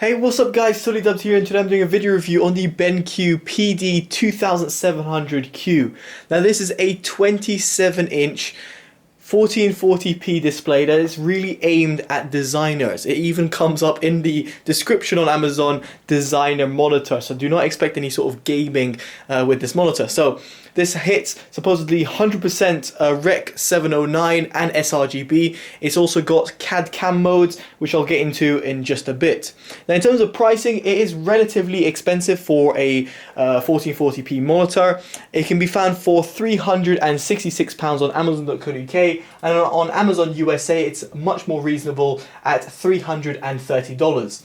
Hey, what's up guys, Totallydubbed here, and today I'm doing a video review on the BenQ PD2700Q. Now this is a 27-inch 1440p display that is really aimed at designers. It even comes up in the description on Amazon, designer monitor, so do not expect any sort of gaming with this monitor. So this hits supposedly 100% Rec 709 and sRGB. It's also got CAD CAM modes, which I'll get into in just a bit. Now in terms of pricing, it is relatively expensive for a 1440p monitor. It can be found for £366 on Amazon.co.uk, and on Amazon USA it's much more reasonable at $330.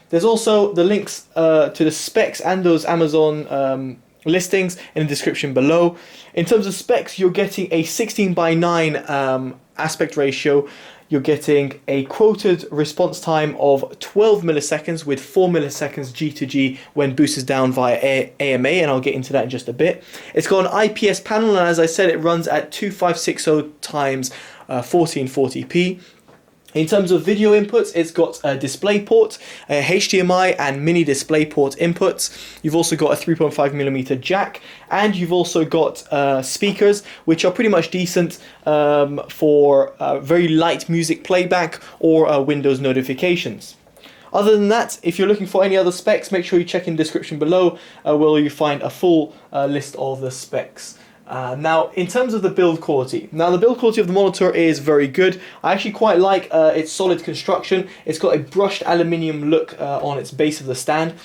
There's also the links to the specs and those Amazon listings in the description below. In terms of specs, you're getting a 16:9 aspect ratio. You're getting a quoted response time of 12 milliseconds with 4 milliseconds G2G when boosted down via AMA, and I'll get into that in just a bit. It's got an IPS panel, and as I said, it runs at 2560 times 1440p. In terms of video inputs, it's got a DisplayPort, a HDMI and mini DisplayPort inputs. You've also got a 3.5mm jack, and you've also got speakers, which are pretty much decent for very light music playback or Windows notifications. Other than that, if you're looking for any other specs, make sure you check in the description below where you find a full list of the specs. Now, in terms of the build quality, the build quality of the monitor is very good. I actually quite like its solid construction. It's got a brushed aluminium look on its base of the stand.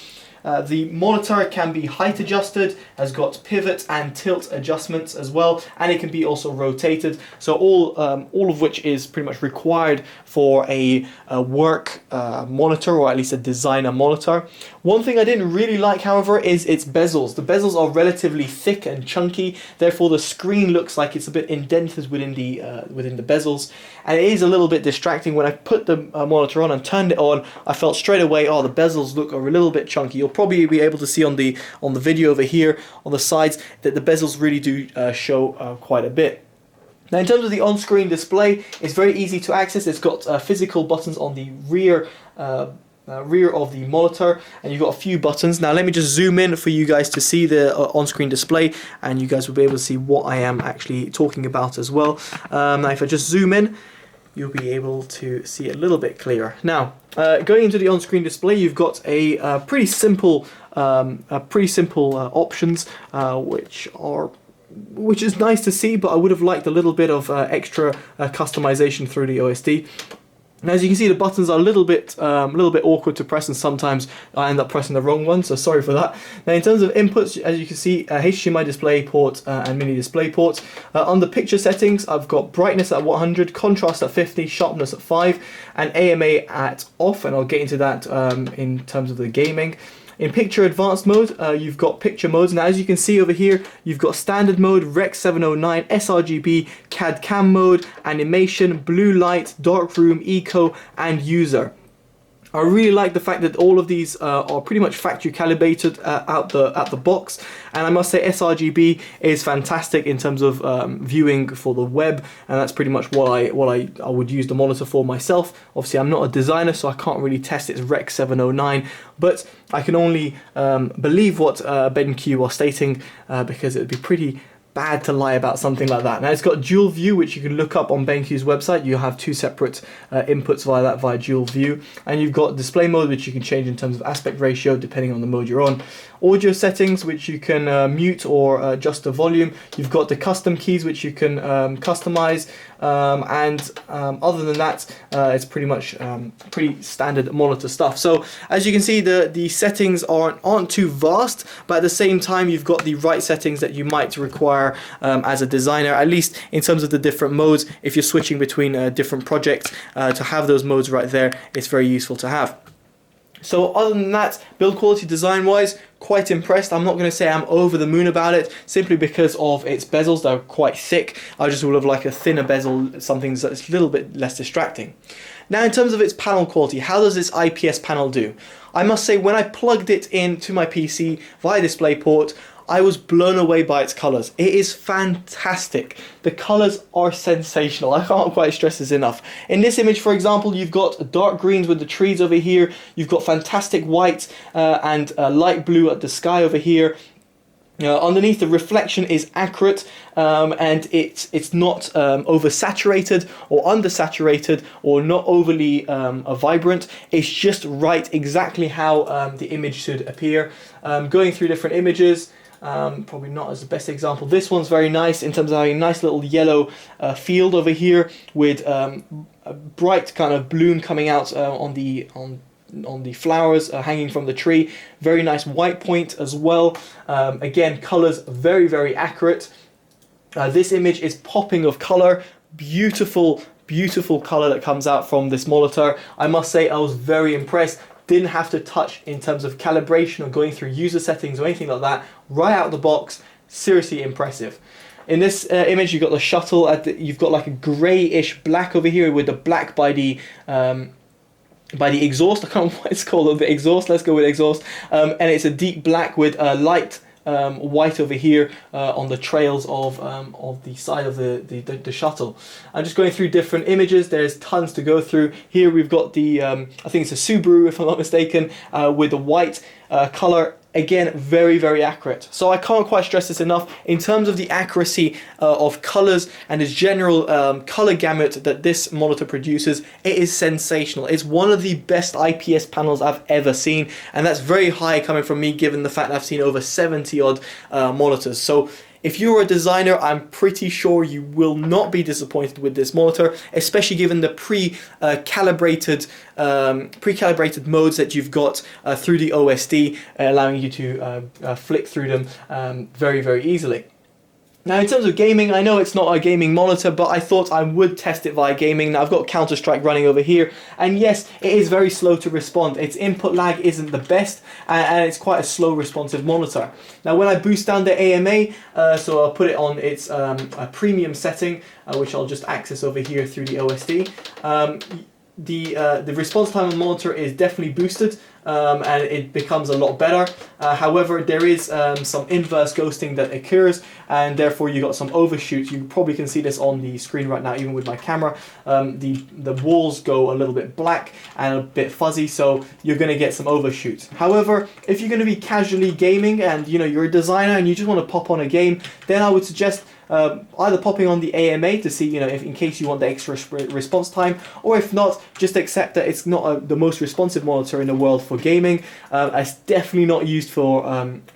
The monitor can be height adjusted, has got pivot and tilt adjustments as well, and it can be also rotated. So all of which is pretty much required for a work monitor, or at least a designer monitor. One thing I didn't really like, however, is its bezels. The bezels are relatively thick and chunky, therefore the screen looks like it's a bit indented within the bezels, and it is a little bit distracting. When I put the monitor on and turned it on, I felt straight away, oh, the bezels look a little bit chunky. You'll probably be able to see on the video over here on the sides that the bezels really do show quite a bit. Now in terms of the on-screen display, it's very easy to access. It's got physical buttons on the rear of the monitor, and you've got a few buttons. Now let me just zoom in for you guys to see the on-screen display, and you guys will be able to see what I am actually talking about as well. Now if I just zoom in, you'll be able to see it a little bit clearer. Now, going into the on-screen display, you've got a pretty simple options, which is nice to see, but I would have liked a little bit of extra customization through the OSD. Now, as you can see, the buttons are a little bit awkward to press, and sometimes I end up pressing the wrong one, so sorry for that. Now, in terms of inputs, as you can see, HDMI DisplayPort and mini DisplayPort. On the picture settings, I've got brightness at 100, contrast at 50, sharpness at 5, and AMA at off, and I'll get into that in terms of the gaming. In picture advanced mode, you've got picture modes. Now as you can see over here, you've got standard mode, Rec 709, sRGB, CAD CAM mode, animation, blue light, dark room, eco, and user. I really like the fact that all of these are pretty much factory calibrated out the box, and I must say sRGB is fantastic in terms of viewing for the web, and that's pretty much what I would use the monitor for myself. Obviously, I'm not a designer, so I can't really test its Rec 709, but I can only believe what BenQ are stating because it would be pretty bad to lie about something like that. Now it's got dual view, which you can look up on BenQ's website. You have two separate inputs via dual view, and you've got display mode, which you can change in terms of aspect ratio depending on the mode you're on. Audio settings, which you can mute or adjust the volume. You've got the custom keys, which you can customize, and other than that, it's pretty much pretty standard monitor stuff. So as you can see, the settings aren't too vast, but at the same time, you've got the right settings that you might require as a designer, at least in terms of the different modes. If you're switching between different projects, to have those modes right there, it's very useful to have. So other than that, build quality design wise, quite impressed. I'm not going to say I'm over the moon about it, simply because of its bezels. They're quite thick. I just would have liked a thinner bezel, something that's a little bit less distracting. Now in terms of its panel quality, how does this IPS panel do? I must say, when I plugged it into my PC via DisplayPort, I was blown away by its colors. It is fantastic. The colors are sensational. I can't quite stress this enough. In this image, for example, you've got dark greens with the trees over here. You've got fantastic white and light blue at the sky over here. Underneath, the reflection is accurate, and it's not oversaturated or undersaturated or not overly vibrant. It's just right, exactly how the image should appear. Going through different images, probably not as the best example. This one's very nice in terms of having a nice little yellow field over here with a bright kind of bloom coming out on the flowers hanging from the tree. Very nice white point as well. Again, colors very, very accurate. This image is popping of color. Beautiful, beautiful color that comes out from this monitor. I must say I was very impressed. Didn't have to touch in terms of calibration or going through user settings or anything like that. Right out of the box, seriously impressive. In this image, you've got the shuttle. You've got like a greyish black over here with the black by the exhaust. I can't remember what it's called, the exhaust. Let's go with exhaust. And it's a deep black with a light white over here on the trails of the side of the shuttle. I'm just going through different images. There's tons to go through. Here we've got the I think it's a Subaru, if I'm not mistaken, with the white color. Again, very, very accurate. So I can't quite stress this enough. In terms of the accuracy of colors and its general color gamut that this monitor produces, it is sensational. It's one of the best IPS panels I've ever seen, and that's very high coming from me given the fact that I've seen over 70 odd monitors. So if you're a designer, I'm pretty sure you will not be disappointed with this monitor, especially given the pre-calibrated modes that you've got through the OSD, allowing you to flick through them very, very easily. Now, in terms of gaming, I know it's not a gaming monitor, but I thought I would test it via gaming. Now, I've got Counter-Strike running over here, and yes, it is very slow to respond. Its input lag isn't the best, and it's quite a slow responsive monitor. Now, when I boost down the AMA, so I'll put it on its premium setting, which I'll just access over here through the OSD, the response time on the monitor is definitely boosted, and it becomes a lot better. However, there is some inverse ghosting that occurs, and therefore you got some overshoots. You probably can see this on the screen right now, even with my camera. The walls go a little bit black and a bit fuzzy, so you're going to get some overshoots. However, if you're going to be casually gaming and you're a designer and you just want to pop on a game, then I would suggest either popping on the AMA to see, if in case you want the extra response time, or if not, just accept that it's not the most responsive monitor in the world for gaming. It's definitely not used for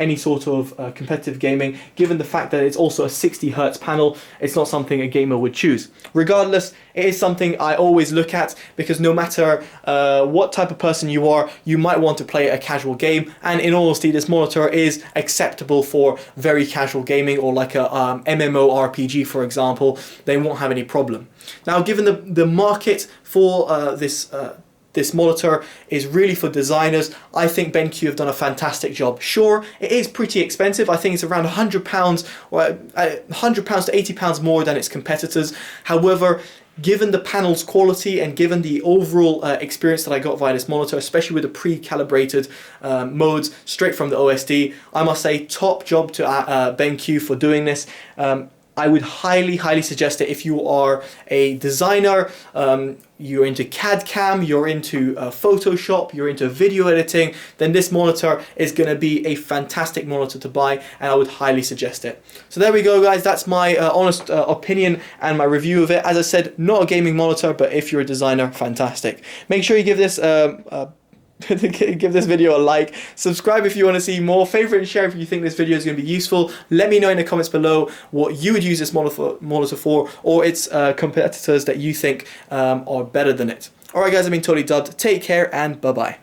any sort of competitive gaming, given the fact that it's also a 60 Hz panel. It's not something a gamer would choose. Regardless, it is something I always look at, because no matter what type of person you are, you might want to play a casual game, and in all honesty, this monitor is acceptable for very casual gaming, or like a MMORPG, for example. They won't have any problem. Now, given the market for this monitor is really for designers, I think BenQ have done a fantastic job. Sure, it is pretty expensive. I think it's around £100 or £100 to £80 more than its competitors. However, given the panel's quality and given the overall experience that I got via this monitor, especially with the pre-calibrated modes straight from the OSD, I must say top job to BenQ for doing this. I would highly, highly suggest it if you are a designer, you're into CAD CAM, you're into Photoshop, you're into video editing, then this monitor is going to be a fantastic monitor to buy, and I would highly suggest it. So there we go, guys. That's my honest opinion and my review of it. As I said, not a gaming monitor, but if you're a designer, fantastic. Make sure you give this give this video a like, subscribe if you want to see more, favorite and share if you think this video is going to be useful. Let me know in the comments below what you would use this monitor for, or its competitors that you think are better than it. Alright guys, I've been Totally Dubbed. Take care and bye bye.